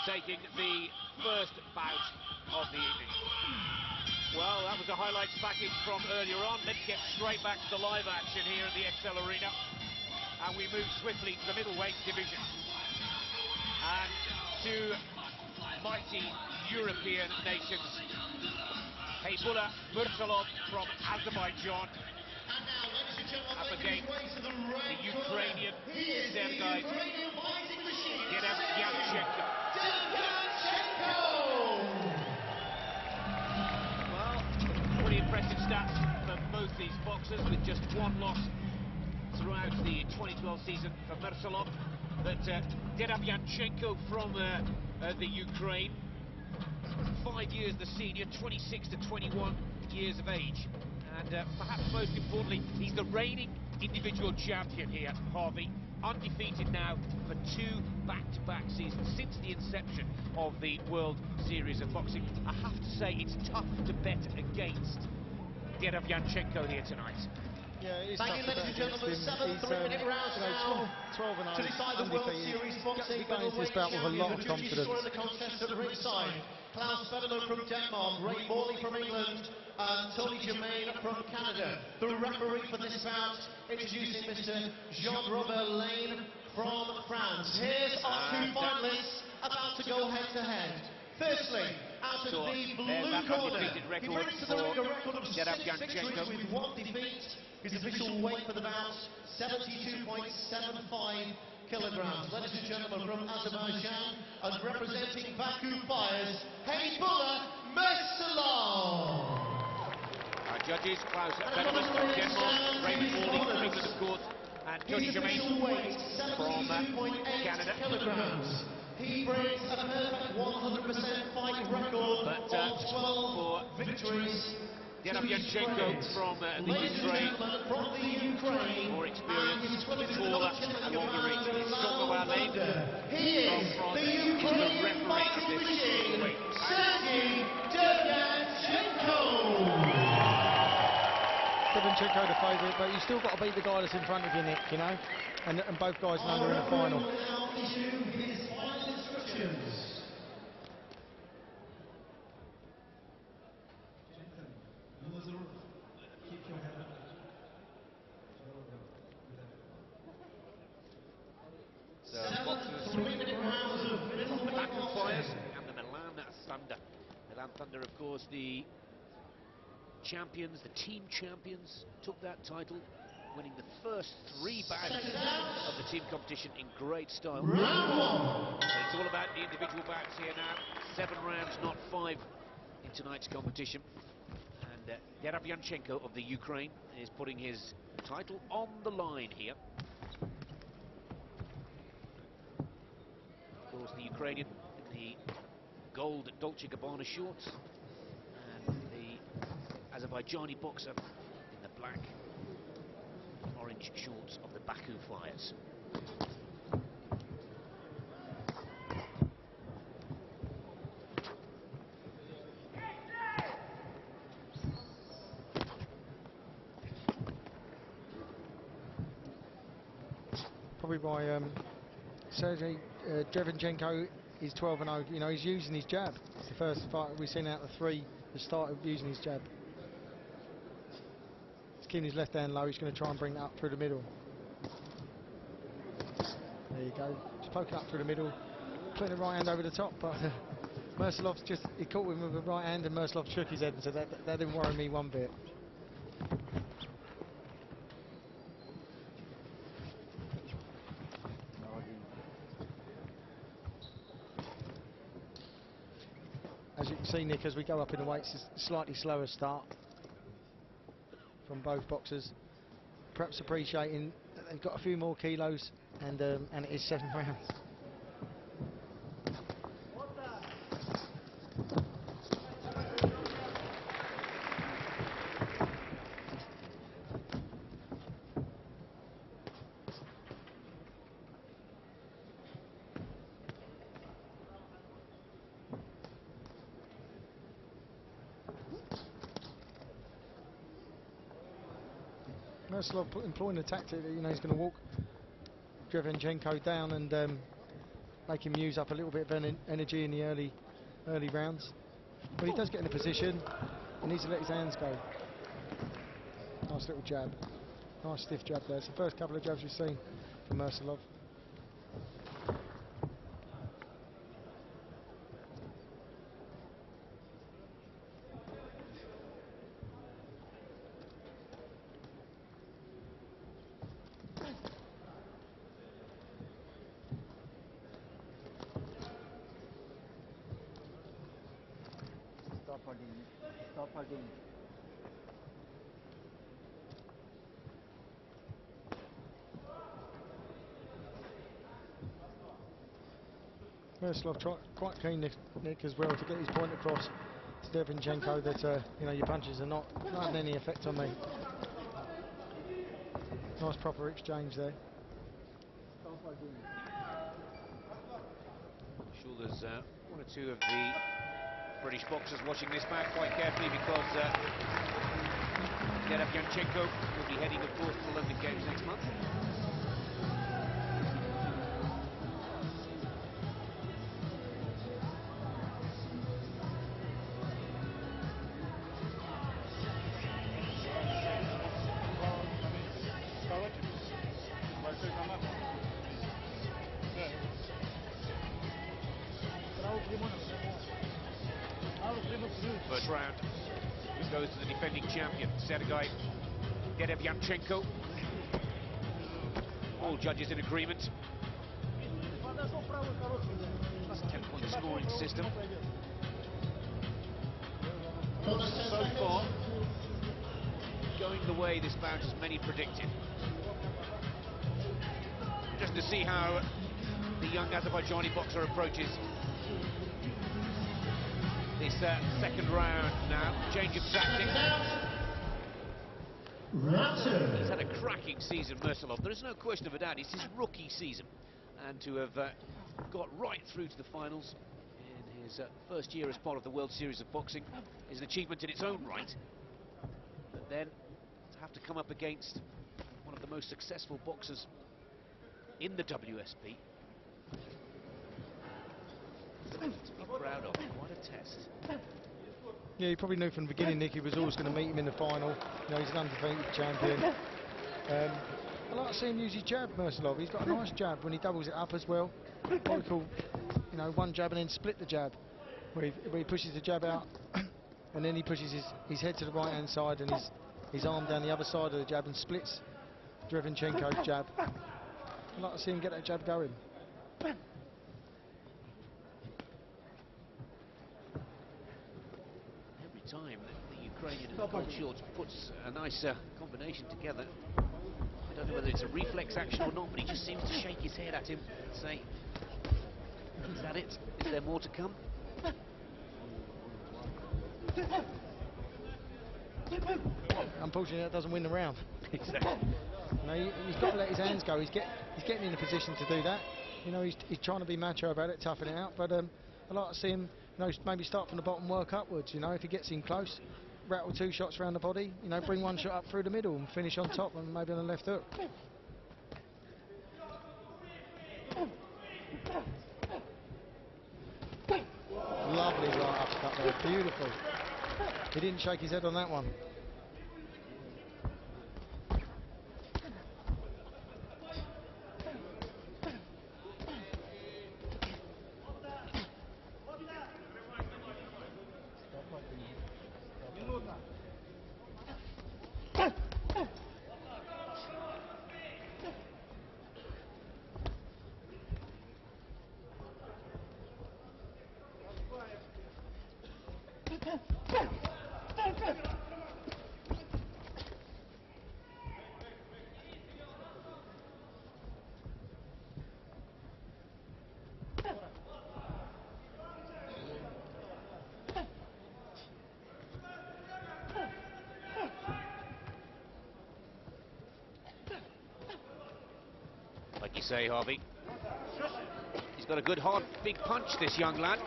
taking the first bout of the evening. Well, that was a highlights package from earlier on. Let's get straight back to the live action here at the XL Arena. And we move swiftly to the middleweight division. And two mighty European nations. Heybulla Mursalov from Azerbaijan up against the Ukrainian Sergiy Derevyanchenko. Well, pretty impressive stats for both these boxers, with just one loss throughout the 2012 season for Mursalov. But Derevyanchenko from the Ukraine, 5 years the senior, 26 to 21 years of age. And perhaps most importantly, he's the reigning individual champion here, Harvey. Undefeated now for two back-to-back seasons since the inception of the World Series of Boxing. I have to say, it's tough to bet against Derevyanchenko here tonight. Yeah, it's Thank you, ladies and gentlemen. 7 3-minute rounds now 12 and 0 to decide the World Series Boxing middleweight champion. The confidence. The contest at ringside. Klaus Federer from Denmark, Ray Morley from England, and Tony Germain from Canada. The referee for this bout, introducing Mr. Jean-Robert Lane from France. Here's our two finalists about to go head-to-head. Firstly, out of the blue corner, he brings to the ring a record of 6 victories with 1 defeat. His official weight for the bout, 72.75 kilograms. Ladies and gentlemen, from Azerbaijan, and representing Baku Fires, Heybulla Mursalov. Our judges, Klaus Federer from Denmark, Ray Morley from England, of course, and Tony Germain from Canada. Kilograms. He brings a perfect 100% fight record of 12 victories. Derevyanchenko from the Ukraine, more experienced, taller and longer reach. Jean-Robert Lane from France is the referee of this weight. Sergiy Derevyanchenko. Derevyanchenko the favourite, but you've still got to beat the guy that's in front of you, Nick, you know, and both guys know they're in the final. So, boxers, the Baku Fires and the Milan Thunder. Milan Thunder, of course, the champions, the team champions, took that title, winning the first 3 bouts of the team competition in great style. So it's all about the individual bouts here now. 7 rounds, not 5 in tonight's competition. And Derevyanchenko of the Ukraine is putting his title on the line here. Of course, the Ukrainian in the gold Dolce&Gabbana shorts, and the Azerbaijani boxer in the black orange shorts of the Baku Fires. Probably by Sergiy Derevyanchenko is 12 and 0. You know, he's using his jab. It's the first fight we've seen out of the 3 that started using his jab. He's keeping his left hand low. He's going to try and bring that up through the middle. There you go. Just poking up through the middle, putting the right hand over the top. But Mursalov's he caught him with the right hand, and Mursalov shook his head and said that didn't worry me one bit. As you can see, Nick, as we go up in the weights, it's a slightly slower start from both boxers. Perhaps appreciating that they've got a few more kilos, and it is 7 rounds. Mursalov employing the tactic that, you know, he's going to walk Derevyanchenko down and make him use up a little bit of energy in the early rounds. But he does get in a position, and needs to let his hands go. Nice little jab. Nice stiff jab there. It's the first couple of jabs we've seen from Mursalov. Stop hugging. Mursalov quite keen, Nick, as well, to get his point across to Derevyanchenko that your punches are not having any effect on me. Nice proper exchange there. Stop hugging. I'm sure there's one or two of the British boxers watching this back quite carefully, because Derevyanchenko will be heading, of course, to the London Games next month. First round goes to the defending champion, Sergiy Derevyanchenko. All judges in agreement. It's a 10-point scoring system. So far, going the way this bout as many predicted. Just to see how the young Azerbaijani boxer approaches this second round now. Change of tactics. He's had a cracking season, Mursalov. There is no question of a doubt. It's his rookie season. And to have got right through to the finals in his first year as part of the World Series of Boxing is an achievement in its own right. But then to have to come up against one of the most successful boxers in the WSB, to be proud of. What a test. Yeah, you probably knew from the beginning, Nick, he was always going to meet him in the final. He's an undefeated champion. I like to see him use his jab, Mursalov. He's got a nice jab when he doubles it up as well. What we call, one jab and then split the jab, where he pushes the jab out and then he pushes his head to the right-hand side and his arm down the other side of the jab and splits Derevyanchenko's jab. I'd like to see him get that jab going. Time the Ukrainian in the gold shorts puts a nice combination together. I don't know whether it's a reflex action or not, but he just seems to shake his head at him and say, is that it? Is there more to come? Unfortunately, that doesn't win the round. Exactly. He's got to let his hands go. He's getting in a position to do that. He's trying to be macho about it, toughen it out, but I'd like to see him maybe start from the bottom, work upwards. If he gets in close, rattle 2 shots around the body, bring 1 shot up through the middle and finish on top and maybe on the left hook. Lovely right uppercut there, beautiful. He didn't shake his head on that one. Like you say, Harvey, he's got a good, hard, big punch, this young lad.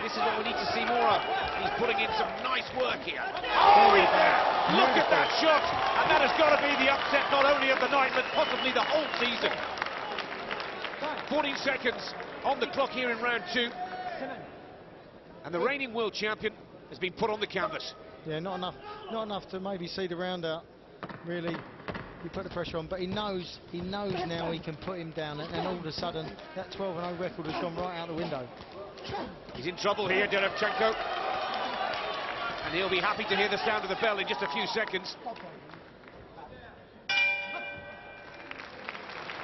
This is what we need to see more of. He's putting in some nice work here. Oh, look at that shot! And that has got to be the upset not only of the night, but possibly the whole season. 14 seconds. on the clock here in round 2. And the reigning world champion has been put on the canvas. Yeah, not enough to maybe see the round out. Really, he put the pressure on, but he knows now he can put him down, and all of a sudden that 12-0 record has gone right out the window. He's in trouble here, Derevyanchenko. And he'll be happy to hear the sound of the bell in just a few seconds.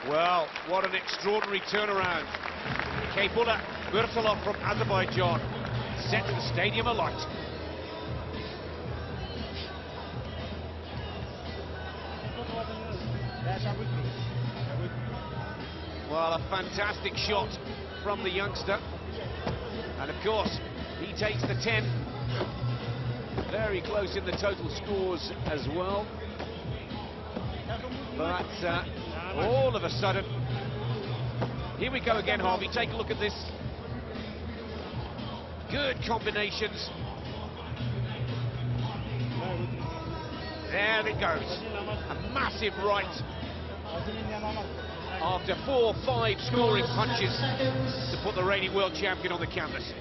Well, what an extraordinary turnaround. Heybulla, Mursalov from Azerbaijan set the stadium alight. Well, a fantastic shot from the youngster. And of course, he takes the 10. Very close in the total scores as well. But all of a sudden, here we go again, Harvey. Take a look at this. Good combinations. There it goes. A massive right. After 4-5 scoring punches to put the reigning world champion on the canvas.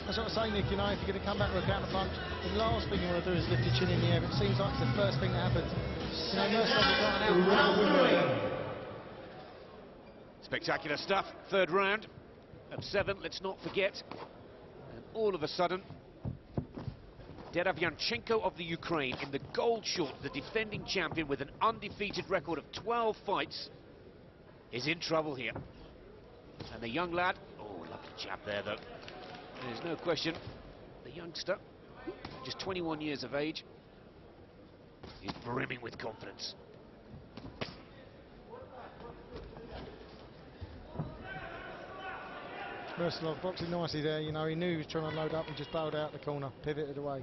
That's what I say, Nick, you know, if you're going to come back with a counter punch, the last thing you want to do is lift your chin in the air. It seems like it's the first thing that happens. You know, Mursalov spectacular stuff. Third round of 7, let's not forget. And all of a sudden, Derevyanchenko of the Ukraine in the gold short, the defending champion with an undefeated record of 12 fights, is in trouble here. And the young lad, oh, lovely jab there though. There's no question, the youngster, just 21 years of age, is brimming with confidence. Mursalov boxing nicely there, you know, he knew he was trying to load up and just bailed out the corner, pivoted away.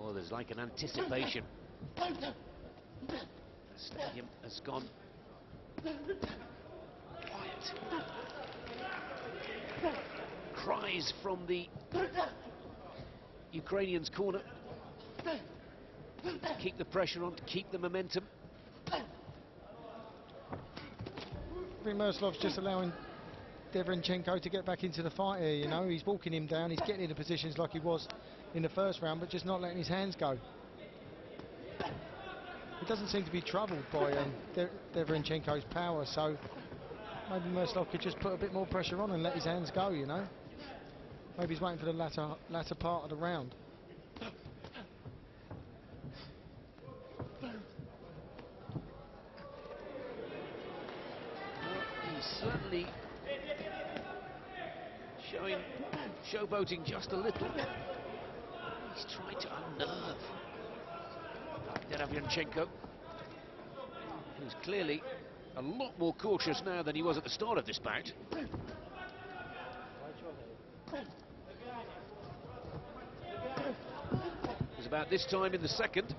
Oh, there's like an anticipation. The stadium has gone quiet. Cries from the Ukrainians' corner. Keep the pressure on, to keep the momentum. I think Mursalov's just allowing Derevyanchenko to get back into the fight here, you know. He's walking him down, he's getting into positions like he was in the first round, but just not letting his hands go. He doesn't seem to be troubled by Derevyanchenko's power, so maybe Mursalov could just put a bit more pressure on and let his hands go, you know. Maybe he's waiting for the latter part of the round. He's certainly showboating just a little. He's trying to unnerve Derevyanchenko, who's clearly a lot more cautious now than he was at the start of this bout. It was about this time in the second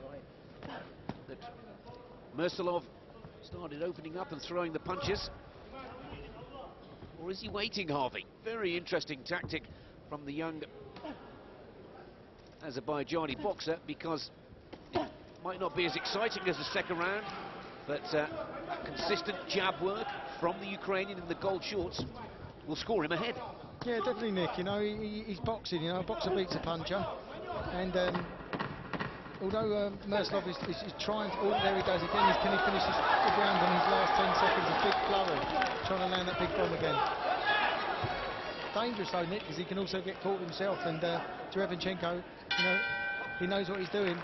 that Mursalov started opening up and throwing the punches. Or is he waiting, Harvey? Very interesting tactic from the young Azerbaijani boxer, because it might not be as exciting as the second round, but consistent jab work from the Ukrainian in the gold shorts will score him ahead. Yeah, definitely, Nick. You know, he's boxing, you know, a boxer beats a puncher. And although Mursalov is trying to... Oh, there he goes again. Can he finish the round in his last 10 seconds? A big flurry, trying to land that big bomb again. Dangerous though, Nick, because he can also get caught himself, and Derevyanchenko, you know, he knows what he's doing.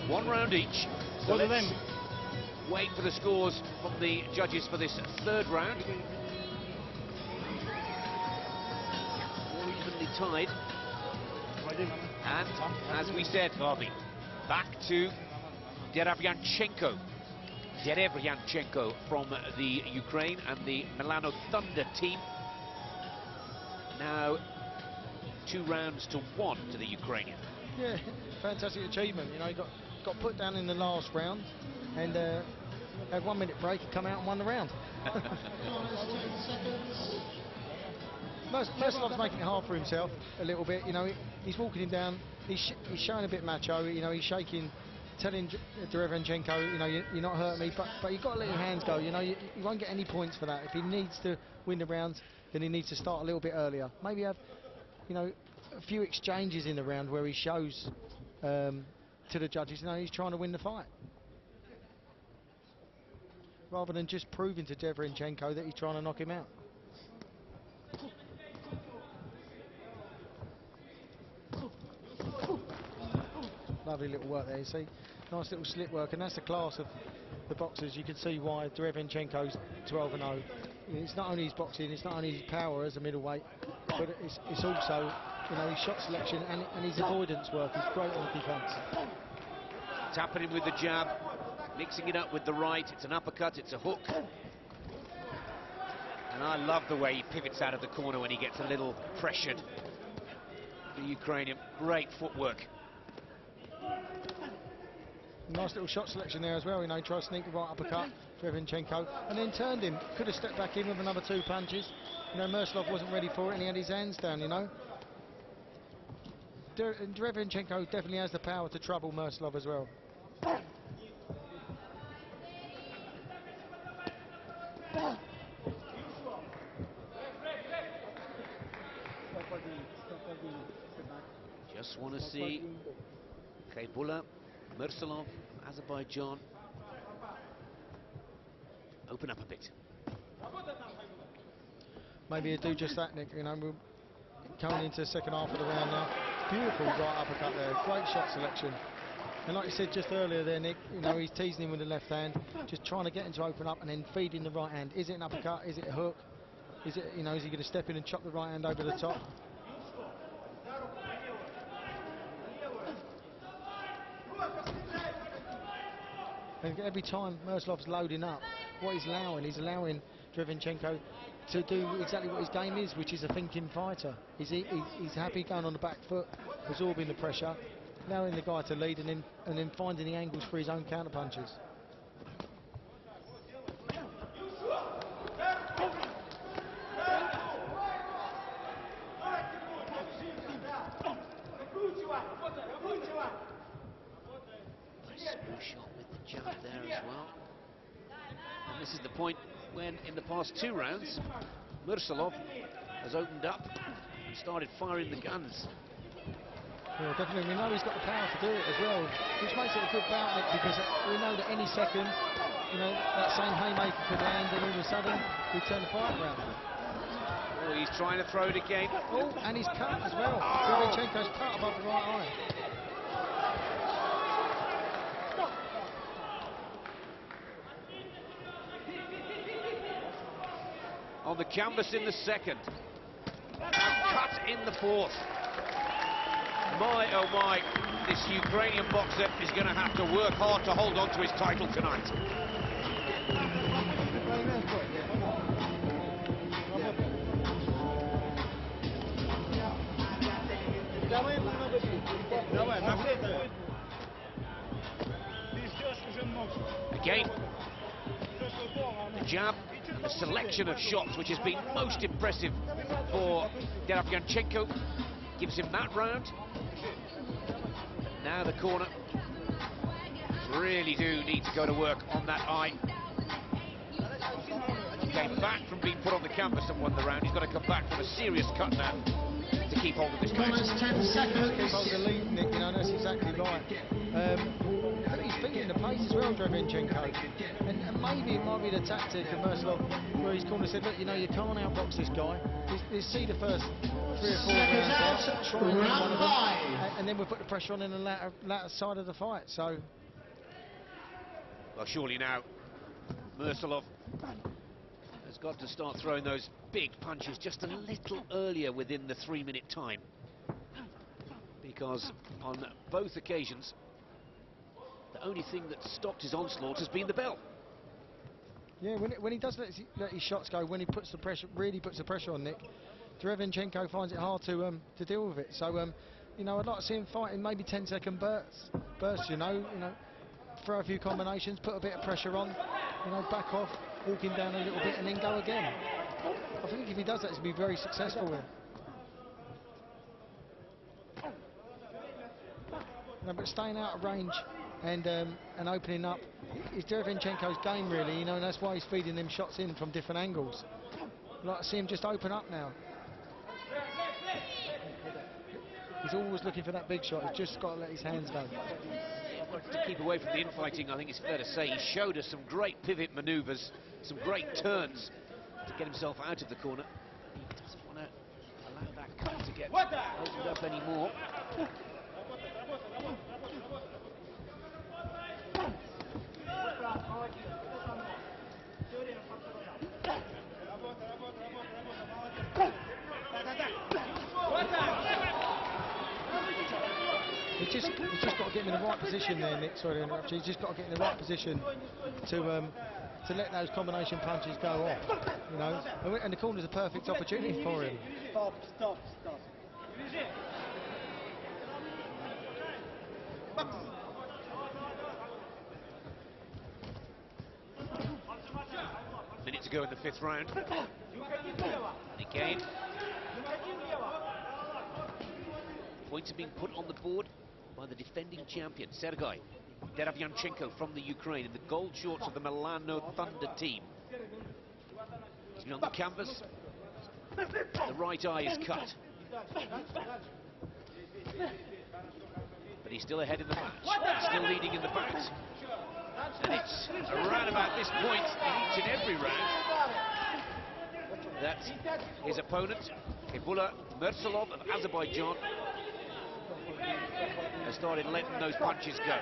One round each. So let's wait for the scores from the judges for this third round. More evenly tied. And as we said, Harvey, back to Derevyanchenko. Derevyanchenko from the Ukraine and the Milano Thunder team. Now 2 rounds to 1 to the Ukrainian. Yeah, fantastic achievement. You know, he got put down in the last round and had 1 minute break and come out and won the round. Mursalov's making it hard for himself a little bit. You know, he's walking him down. He's showing a bit macho. You know, he's shaking, telling Derevyanchenko, you know, you're not hurting me, but you've got to let your hands go. You know, you won't get any points for that. If he needs to win the round, then he needs to start a little bit earlier. Maybe have, you know, a few exchanges in the round where he shows to the judges, you know, he's trying to win the fight, rather than just proving to Derevyanchenko that he's trying to knock him out. Lovely little work there, you see. Nice little slip work, and that's the class of the boxers. You can see why Derevyanchenko's 12-0. It's not only his boxing, it's not only his power as a middleweight, but it's also, you know, his shot selection and his avoidance work. He's great on the defence. Tapping him with the jab, mixing it up with the right. It's an uppercut, it's a hook. And I love the way he pivots out of the corner when he gets a little pressured. The Ukrainian, great footwork. Nice little shot selection there as well. You know, he tried to sneak the right uppercut, Derevyanchenko, and then turned him. Could have stepped back in with another 2 punches. You know, Mursalov wasn't ready for it, and he had his hands down. You know, Derevyanchenko definitely has the power to trouble Mursalov as well. Just want to see Heybulla, Mursalov, Azerbaijan open up a bit. Maybe he'll do just that, Nick. You know, we're coming into the second half of the round now. Beautiful right uppercut there, great shot selection. And like you said just earlier there, Nick, you know, he's teasing him with the left hand, just trying to get him to open up and then feeding the right hand. Is it an uppercut? Is it a hook? Is it, you know, is he going to step in and chop the right hand over the top? And every time Mursalov's loading up, what he's allowing Derevyanchenko to do exactly what his game is, which is a thinking fighter. He's happy going on the back foot, absorbing the pressure, allowing the guy to lead, and then finding the angles for his own counter punches. Small shot with the jab there as well. And this is the point when, in the past 2 rounds, Mursalov has opened up and started firing the guns. Yeah, definitely. We know he's got the power to do it as well, which makes it a good bout, Nick, because we know that any second, you know, that same haymaker could land, and all of a sudden we turn the fight around. Oh, he's trying to throw it again. Oh, and he's cut as well. Derevyanchenko's cut above the right eye. On the canvas in the second, and cut in the fourth. My oh my, this Ukrainian boxer is going to have to work hard to hold on to his title tonight. Again, the jab and the selection of shots, which has been most impressive for Derevyanchenko, gives him that round. Now the corner really do need to go to work on that eye. He came back from being put on the canvas and won the round. He's got to come back from a serious cut now to keep hold of this fight. 10 seconds. Keep hold of the lead, Nick, you know, that's exactly right. I think he's feeling the pace as well, Derevyanchenko. And maybe it might be the tactic of Mursalov, where his corner said, look, you know, you can't outbox this guy. Let's see the first 3 or 4 rounds out, try and win one of them, and then we'll put the pressure on in the latter side of the fight. So, well, surely now Mursalov has got to start throwing those big punches just a little earlier within the 3-minute time, because on both occasions the only thing that stopped his onslaught has been the bell. Yeah, when he does let his shots go, when he puts the pressure, really puts the pressure on Nick, Derevyanchenko finds it hard to deal with it. So you know, I'd like to see him fighting maybe 10-second bursts. You know, throw a few combinations, put a bit of pressure on, you know, back off, walking down a little bit, and then go again. I think if he does that, he'll be very successful here. No, but staying out of range and opening up is Derevyanchenko's game, really, you know, and that's why he's feeding them shots in from different angles. I'd like to see him just open up now. He's always looking for that big shot. He's just got to let his hands go. To keep away from the infighting, I think it's fair to say he showed us some great pivot manoeuvres, some great turns to get himself out of the corner. He doesn't want to allow that cut to get opened up anymore. He's just got to get him in the right position there, Nick. Sorry to interrupt you. He's just got to get in the right position to let those combination punches go off. You know, and the corner's a perfect opportunity for him. Stop. Minute to go in the 5th round. And again, points are being put on the board by the defending champion, Sergiy Derevyanchenko from the Ukraine, in the gold shorts of the Milano Thunder team. He's been on the canvas. The right eye is cut. But he's still ahead in the match, still leading in the bout. And it's around about this point in each and every round that his opponent, Heybulla Mursalov of Azerbaijan, has started letting those punches go.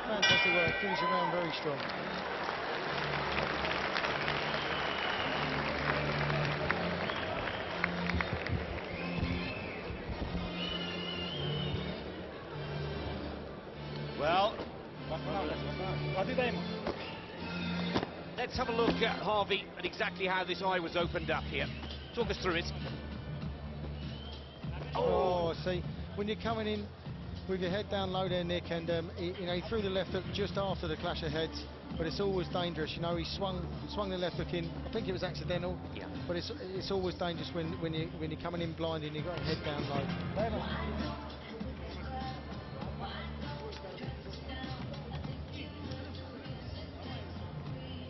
Fantastic work, finishing round very strong. Well, let's have a look at Harvey and exactly how this eye was opened up here. Talk us through it. Oh, see, when you're coming in with your head down low there, Nick, and you know, he threw the left hook just after the clash of heads, but it's always dangerous. You know, he swung the left hook in. I think it was accidental, Yeah. but it's always dangerous when you're coming in blind and you've got your head down low.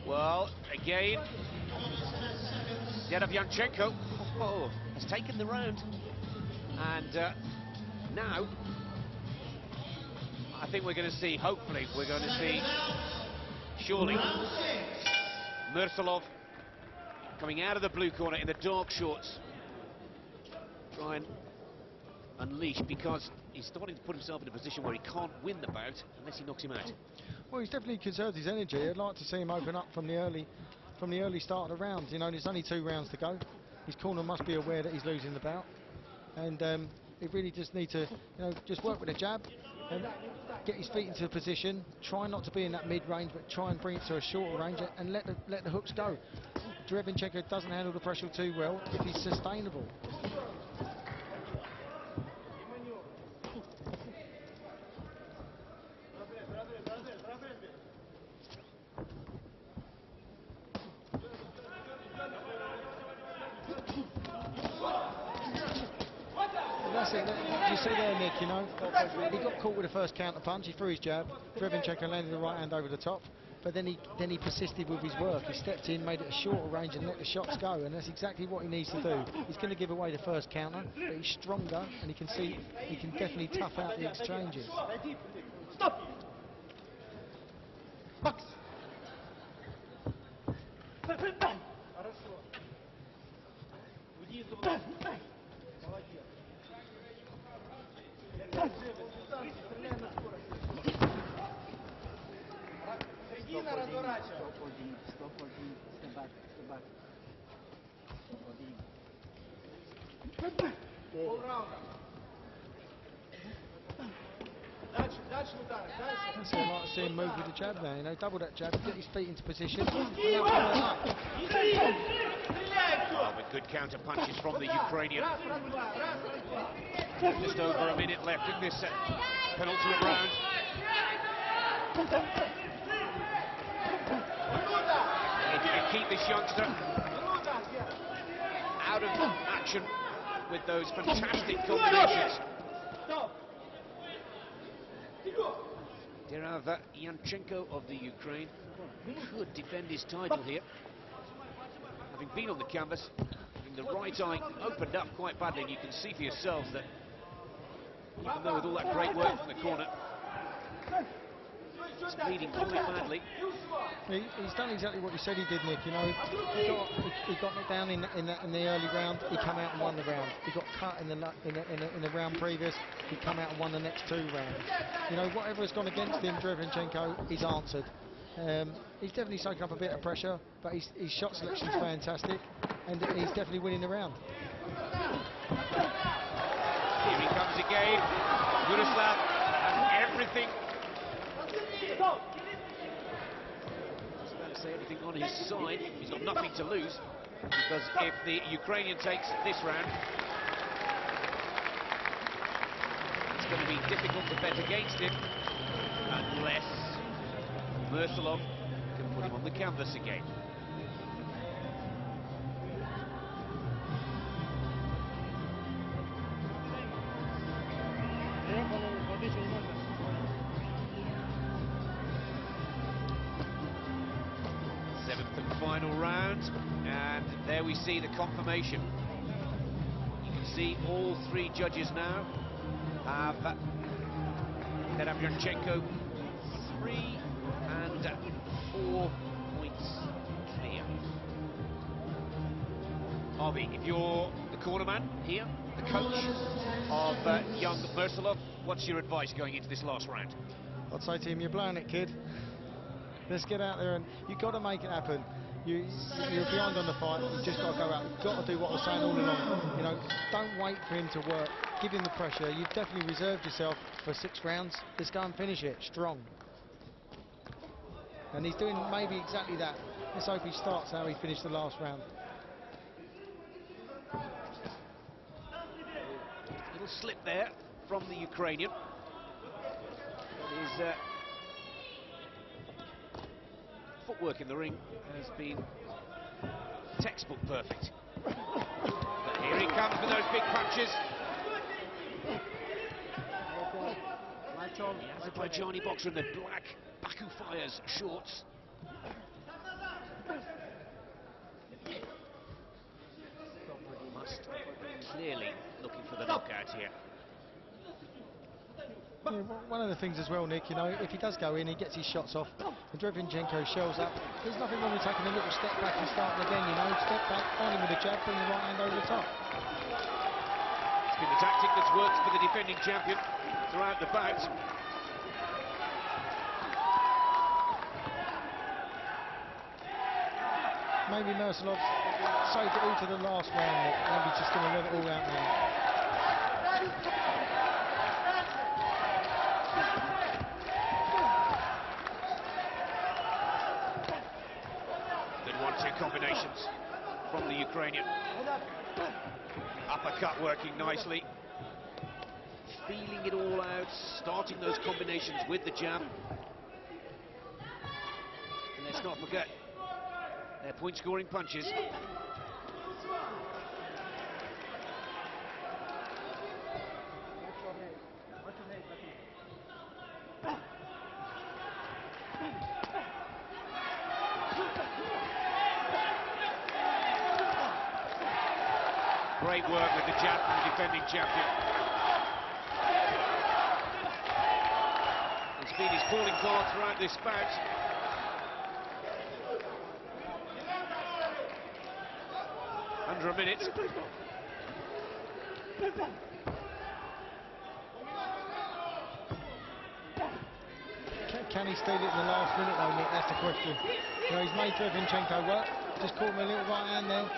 Well, again, Derevyanchenko has taken the round, and now I think we're going to see, hopefully, we're going to see, surely, Mursalov coming out of the blue corner in the dark shorts, try and unleash, because he's starting to put himself in a position where he can't win the bout unless he knocks him out. Well, he's definitely conserved his energy. I'd like to see him open up from the early start of the round. You know, there's only 2 rounds to go. His corner must be aware that he's losing the bout, and he really just need to, you know, just work with a jab and get his feet into a position. Try not to be in that mid-range, but try and bring it to a shorter range and let the hooks go. Derevyanchenko doesn't handle the pressure too well if he's sustainable. That's it. You see there, Nick, you know, he got caught with the first counter punch. He threw his jab. Derevyanchenko landed the right hand over the top, but then he persisted with his work. He stepped in, made it a shorter range, and let the shots go. And that's exactly what he needs to do. He's going to give away the first counter, but he's stronger, and he can definitely tough out the exchanges. Stop! Box! Середина разворачивай. Полраунда. Дальше удар, дальше. That's it, I like to see him move with the jab there, you know, double that jab, get his feet into position. Oh, with good counter punches from the Ukrainian. Just over a minute left in this penultimate round. If you can keep this youngster out of action with those fantastic combinations. Derevyanchenko of the Ukraine could defend his title here. Having been on the canvas, having the right eye opened up quite badly, and you can see for yourselves that even though with all that great work from the corner, it's bleeding quite badly. He's done exactly what you said he did, Nick. You know, he got it down in the early round. He come out and won the round. He got cut in the round previous. He come out and won the next 2 rounds. You know, whatever's gone against him, Derevyanchenko, he's answered. He's definitely soaking up a bit of pressure, but his shot selection is fantastic, and he's definitely winning the round. Here he comes again, Mursalov, and everything. I was about to say everything on his side. He's got nothing to lose, because if the Ukrainian takes this round, it's going to be difficult to bet against him, unless Mursalov can put him on the canvas again. Seventh and final round, and there we see the confirmation. You can see all 3 judges now have Derevyanchenko 3 and 4 points clear. Harvey, if you're the cornerman here, the coach of young Mursalov, what's your advice going into this last round? I'd say to him, you're blowing it, kid. Let's get out there, and you've got to make it happen. You're behind on the fight. You've just got to go out. You've got to do what I was saying all along. You know, don't wait for him to work. Give him the pressure. You've definitely reserved yourself for 6 rounds. Let's go and finish it strong. And he's doing maybe exactly that. Let's hope he starts how he finished the last round. Little slip there from the Ukrainian. His footwork in the ring has been textbook perfect. But here he comes with those big punches. The Azerbaijani boxer in the black Baku Fires shorts. Must clearly looking for the knockout here. Yeah, one of the things as well, Nick, you know, if he does go in, he gets his shots off, and Derevyanchenko shells up. There's nothing wrong with taking a little step back and starting again, you know. Step back, find him with a jab, bring the right hand over the top. It's been the tactic that's worked for the defending champion throughout the bout. Maybe Mursalov saved it all to the last round, Nick. Maybe he's just going to let it all out now. Good 1-2 combinations from the Ukrainian. Uppercut working nicely. Feeling it all out, starting those combinations with the jab. And let's not forget, they're point-scoring punches. Great work with the jab from the defending champion. It's been his calling card throughout this bout. under a minute. Can he steal it in the last minute though, Nick? That's the question. You know, he's made Derevyanchenko work. Just caught him a little right hand there.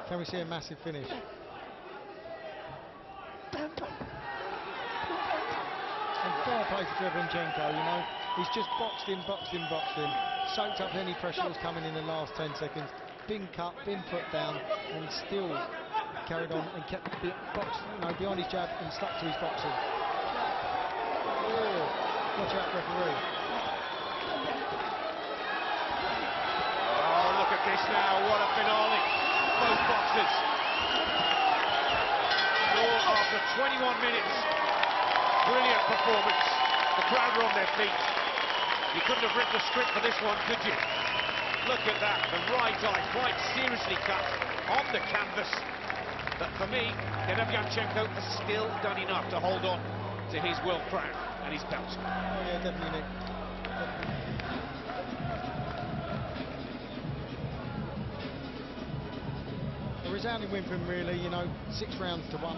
Can we see a massive finish? And fair play to Derevyanchenko, you know. He's just boxed in, soaked up any pressure that was coming in the last 10 seconds, been cut, been put down, and still carried on and kept boxed, you know, behind his jab and stuck to his boxing. Oh, watch out, referee. Oh, look at this now, what a finale. Both boxers. All after 21 minutes. Brilliant performance. The crowd are on their feet. You couldn't have written a script for this one, could you? Look at that, the right eye quite seriously cut on the canvas. But for me, Derevyanchenko has still done enough to hold on to his world crown and his belt. Oh yeah, definitely, Nick. A resounding win for him, really, you know, 6 rounds to 1.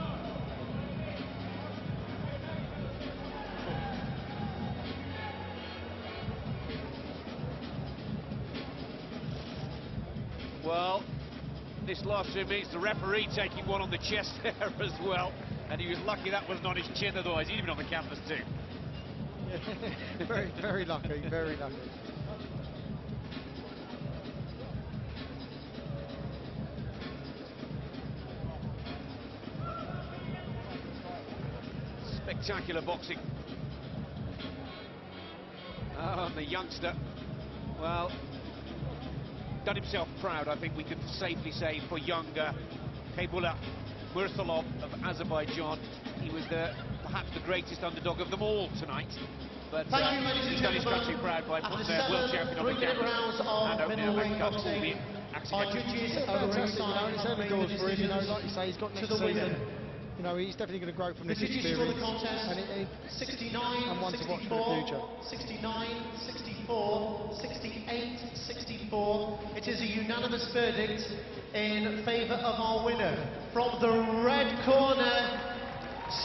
Well, this last 2 minutes, the referee taking one on the chest there as well. And he was lucky that wasn't on his chin, otherwise he'd been on the canvas too. Yeah, very, very lucky, very lucky. Spectacular boxing. Oh, and the youngster, well, done himself proud, I think we could safely say, for younger Heybulla Mursalov of Azerbaijan. He was perhaps the greatest underdog of them all tonight. But he's done his country proud by putting their world champion on the canvas and opening a red cup, albeit accidentally. Fantastic, you know, and it's early doors for him, you know, like you say, he's got next season. You know, he's definitely going to grow from this experience, and 69, one to watch for the future. 69, 64, 68, 64. It is a unanimous verdict in favour of our winner. From the red corner,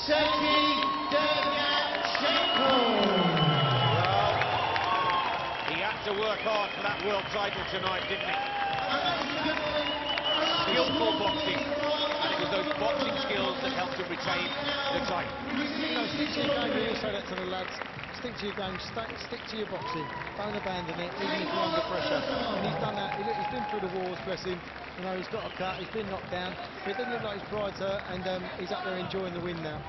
Sergiy Derevyanchenko. Well, he had to work hard for that world title tonight, didn't he? Skillful boxing, and it was those boxing skills that helped him retain the title. You know, stick to your game, we all say that to the lads. Stick to your game, stick to your boxing, don't abandon it, even if you're under pressure. And he's done that. He's been through the wars, bless him. You know, he's got a cut, he's been knocked down, but it doesn't look like his pride's hurt, and he's up there enjoying the win now.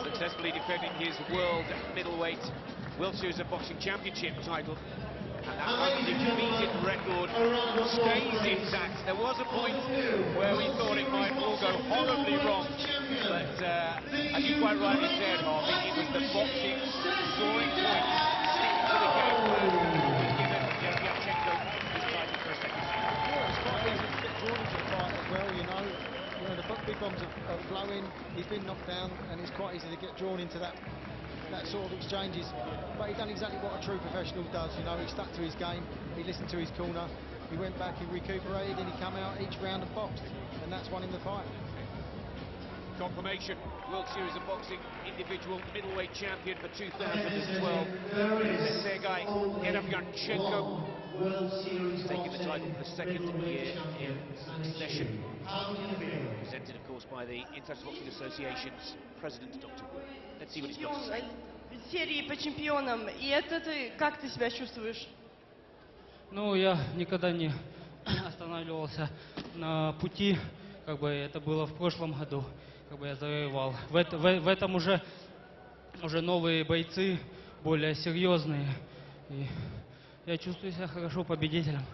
Successfully defending his world middleweight World Series of Boxing Championship title. And that undefeated record stays intact. There was a point where we thought it might all go horribly wrong, but as you quite rightly said, Harvey, it was the boxing scoring points, sticking to the game plan, which given Derevyanchenko his title for a second time. Yeah, it's quite easy to get drawn into the fight as well, you know. You know, the big bombs are flowing, he's been knocked down, and it's quite easy to get drawn into that sort of exchanges. But he done exactly what a true professional does, you know. He stuck to his game, he listened to his corner, he went back, he recuperated, and he come out each round and boxed, and that's won him the fight. Confirmation, World Series of Boxing individual middleweight champion for 2012, Sergiy Derevyanchenko, taking the title for the second year in succession. Presented, of course, by the International Boxing Association's president, Dr. Wu. Let's see what he's got to say. Серии по чемпионам, и это как ты себя чувствуешь? Ну, я никогда не останавливался на пути, как бы это было в прошлом году, как бы я завоевал. В этом уже новые бойцы, более серьезные, и я чувствую себя хорошо победителем.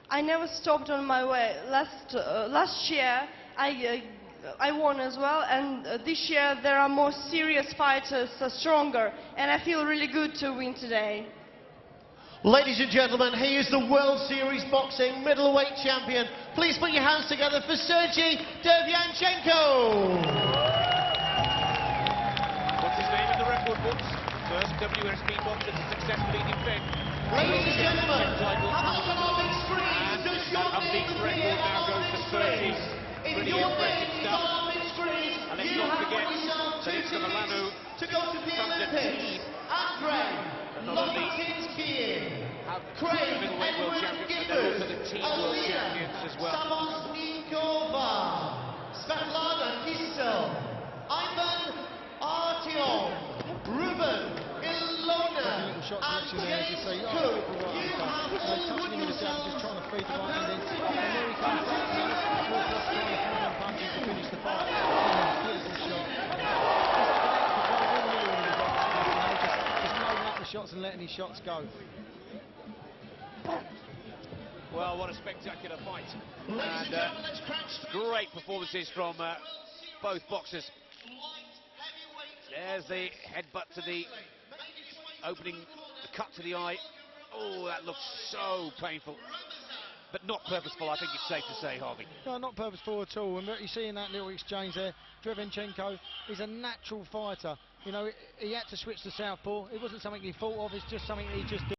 I never stopped on my way. Last year I won as well, and this year there are more serious fighters, stronger, and I feel really good to win today. Ladies and gentlemen, he is the World Series Boxing middleweight champion. Please put your hands together for Sergiy Derevyanchenko. What's his name in the record books? first WSB boxer to successfully defend Ladies and gentlemen, title. up on our big screens, does And your that name unbeaten appear record now on goes the to 30. screens? If Pretty your impressive name is stuff. on our big screens, And let's you not have forget won yourself that it's the Milano to go to the Thunder Olympics. team. Andrei Not only Lopatinskiy, have Craig middleweight world Edward champions, but they're also Gibbers, the team world Alina champions as well. Samosnikova, Svetlana Kistel, Ivan Artyom, Ruben Ilona, Little shot and selection there, as you see. James Oh, Cook. right, You okay. have Touching him with a jab, just trying to feed the right hand in. And there he comes back now. Wilcox trying to find them punches to finish the fight. Oh, beautiful shot. Just loading up the shots and letting his shots go. Well, what a spectacular fight. And great performances from both boxers. There's the headbutt to the opening, the cut to the eye. Oh, that looks so painful. But not purposeful, I think it's safe to say, Harvey. No, not purposeful at all. And what you see in that little exchange there, Derevyanchenko is a natural fighter. You know, he had to switch to southpaw. It wasn't something he thought of, it's just something he just did.